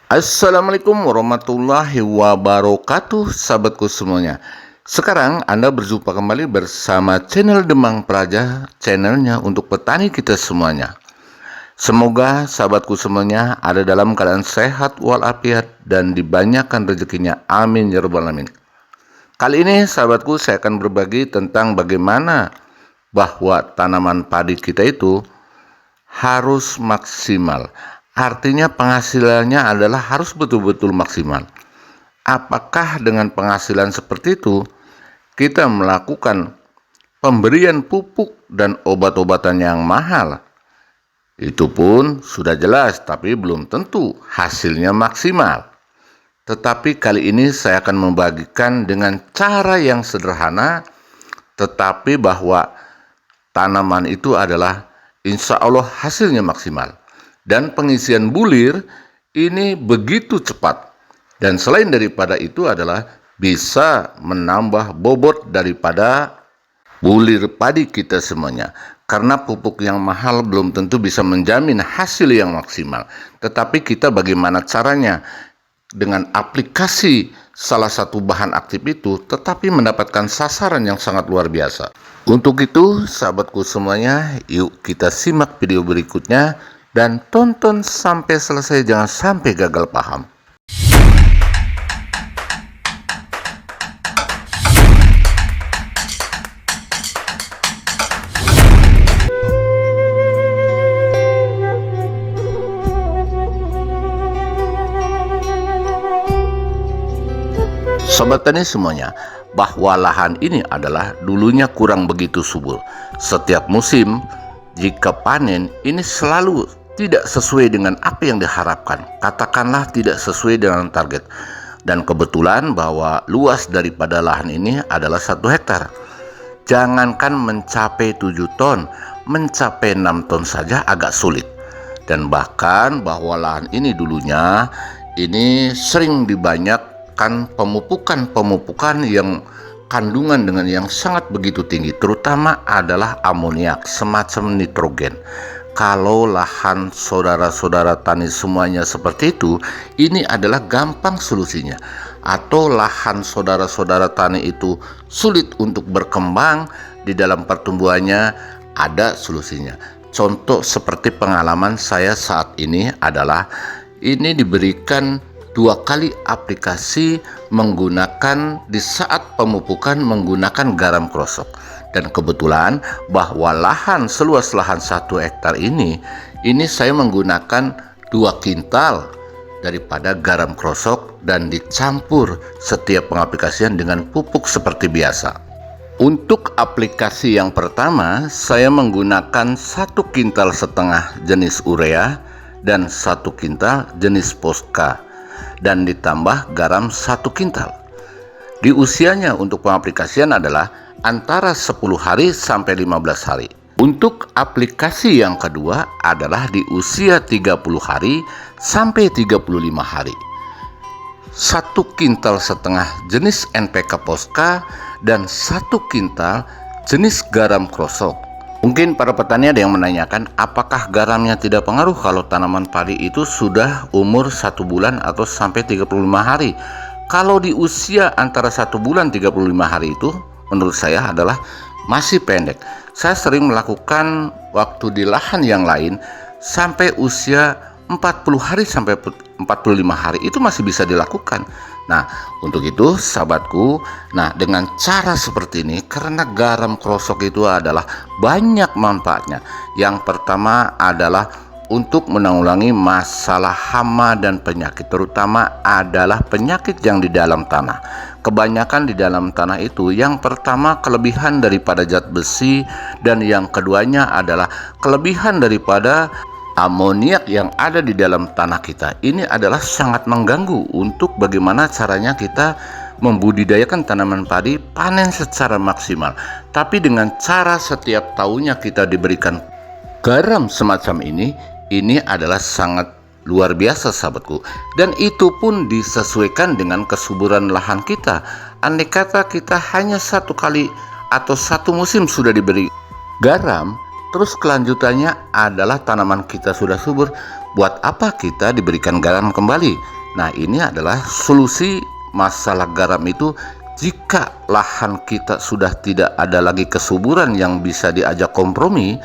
Assalamualaikum warahmatullahi wabarakatuh, sahabatku semuanya. Sekarang Anda berjumpa kembali bersama channel Demang Praja, channelnya untuk petani kita semuanya. Semoga sahabatku semuanya ada dalam keadaan sehat walafiat dan dibanyakan rezekinya. Amin ya rabbal alamin. Kali ini sahabatku saya akan berbagi tentang bagaimana bahwa tanaman padi kita itu harus maksimal. Artinya penghasilannya adalah harus betul-betul maksimal. Apakah dengan penghasilan seperti itu kita melakukan pemberian pupuk dan obat-obatan yang mahal? Itu pun sudah jelas, tapi belum tentu hasilnya maksimal. Tetapi kali ini saya akan membagikan dengan cara yang sederhana, tetapi bahwa tanaman itu adalah insya Allah hasilnya maksimal. Dan pengisian bulir ini begitu cepat. Dan selain daripada itu adalah bisa menambah bobot daripada bulir padi kita semuanya. Karena pupuk yang mahal belum tentu bisa menjamin hasil yang maksimal. Tetapi kita bagaimana caranya? Dengan aplikasi salah satu bahan aktif itu tetapi mendapatkan sasaran yang sangat luar biasa. Untuk itu sahabatku semuanya, yuk kita simak video berikutnya dan tonton sampai selesai, jangan sampai gagal paham. Sobat tani semuanya, bahwa lahan ini adalah dulunya kurang begitu subur. Setiap musim jika panen ini selalu tidak sesuai dengan apa yang diharapkan, katakanlah tidak sesuai dengan target. Dan kebetulan bahwa luas daripada lahan ini adalah 1 hektar. Jangankan mencapai 7 ton, mencapai 6 ton saja agak sulit. Dan bahkan bahwa lahan ini dulunya ini sering dibanyakkan pemupukan yang kandungan dengan yang sangat begitu tinggi, terutama adalah amoniak, semacam nitrogen. Kalau lahan saudara-saudara tani semuanya seperti itu, ini adalah gampang solusinya. Atau lahan saudara-saudara tani itu sulit untuk berkembang di dalam pertumbuhannya, ada solusinya. Contoh seperti pengalaman saya saat ini adalah ini diberikan 2 kali aplikasi menggunakan di saat pemupukan menggunakan garam krosok. Dan kebetulan bahwa lahan seluas lahan 1 hektar ini saya menggunakan 2 kintal daripada garam krosok dan dicampur setiap pengaplikasian dengan pupuk seperti biasa. Untuk aplikasi yang pertama saya menggunakan 1,5 kintal jenis urea dan 1 kintal jenis Posca dan ditambah garam 1 kintal. Di usianya untuk pengaplikasian adalah antara 10 hari sampai 15 hari. Untuk aplikasi yang kedua adalah di usia 30 hari sampai 35 hari. 1,5 kintal jenis NPK Posca dan 1 kintal jenis garam krosok. Mungkin para petani ada yang menanyakan, apakah garamnya tidak pengaruh kalau tanaman padi itu sudah umur 1 bulan atau sampai 35 hari? Kalau di usia antara 1 bulan 35 hari itu menurut saya adalah masih pendek. Saya sering melakukan waktu di lahan yang lain sampai usia 40 hari sampai 45 hari itu masih bisa dilakukan. Nah, untuk itu sahabatku, dengan cara seperti ini, karena garam krosok itu adalah banyak manfaatnya. Yang pertama adalah untuk menanggulangi masalah hama dan penyakit, terutama adalah penyakit yang di dalam tanah. Kebanyakan di dalam tanah itu, yang pertama kelebihan daripada zat besi, dan yang keduanya adalah kelebihan daripada amoniak yang ada di dalam tanah kita. Ini adalah sangat mengganggu untuk bagaimana caranya kita membudidayakan tanaman padi panen secara maksimal. Tapi dengan cara setiap tahunnya kita diberikan garam semacam ini adalah sangat luar biasa sahabatku. Dan itu pun disesuaikan dengan kesuburan lahan kita. Andai kata kita hanya 1 kali atau 1 musim sudah diberi garam, terus kelanjutannya adalah tanaman kita sudah subur, buat apa kita diberikan garam kembali? Nah, ini adalah solusi masalah garam itu. Jika lahan kita sudah tidak ada lagi kesuburan yang bisa diajak kompromi,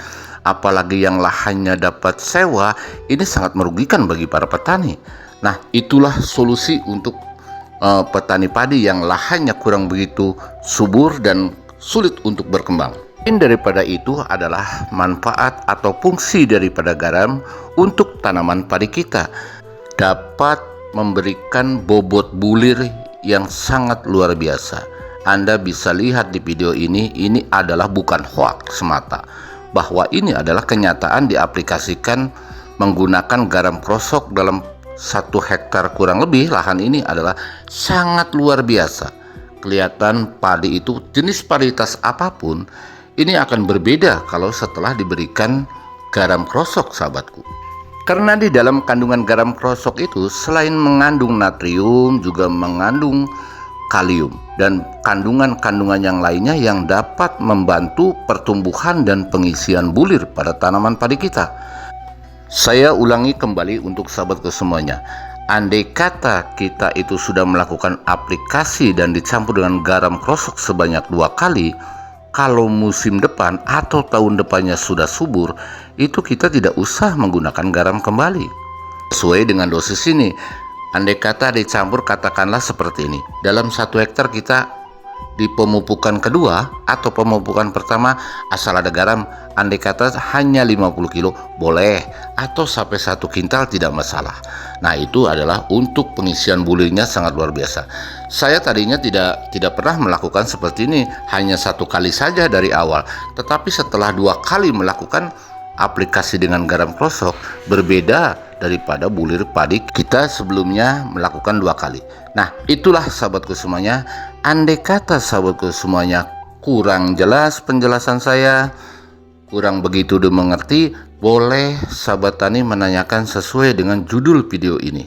apalagi yang lahannya dapat sewa, ini sangat merugikan bagi para petani. Nah, itulah solusi untuk petani padi yang lahannya kurang begitu subur dan sulit untuk berkembang. Daripada itu adalah manfaat atau fungsi daripada garam untuk tanaman padi kita. Dapat memberikan bobot bulir yang sangat luar biasa. Anda bisa lihat di video ini adalah bukan hoax semata, bahwa ini adalah kenyataan diaplikasikan menggunakan garam krosok dalam 1 hektar kurang lebih. Lahan ini adalah sangat luar biasa. Kelihatan padi itu jenis varietas apapun, ini akan berbeda kalau setelah diberikan garam krosok, sahabatku. Karena di dalam kandungan garam krosok itu selain mengandung natrium juga mengandung kalium dan kandungan-kandungan yang lainnya yang dapat membantu pertumbuhan dan pengisian bulir pada tanaman padi kita. Saya ulangi kembali untuk sahabatku semuanya. Andai kata kita itu sudah melakukan aplikasi dan dicampur dengan garam krosok sebanyak 2 kali, kalau musim depan atau tahun depannya sudah subur, itu kita tidak usah menggunakan garam kembali. Sesuai dengan dosis ini, andai kata dicampur katakanlah seperti ini. Dalam 1 hektar kita di pemupukan kedua atau pemupukan pertama asal ada garam, andai kata hanya 50 kilo boleh, atau sampai 1 kintal tidak masalah. Nah, itu adalah untuk pengisian bulirnya sangat luar biasa. Saya tadinya tidak pernah melakukan seperti ini, hanya 1 kali saja dari awal. Tetapi setelah 2 kali melakukan aplikasi dengan garam krosok, berbeda daripada bulir padi kita sebelumnya melakukan 2 kali. Nah, itulah sahabatku semuanya. Andai kata sahabatku semuanya kurang jelas penjelasan saya, kurang begitu dimengerti, boleh sahabat tani menanyakan sesuai dengan judul video ini.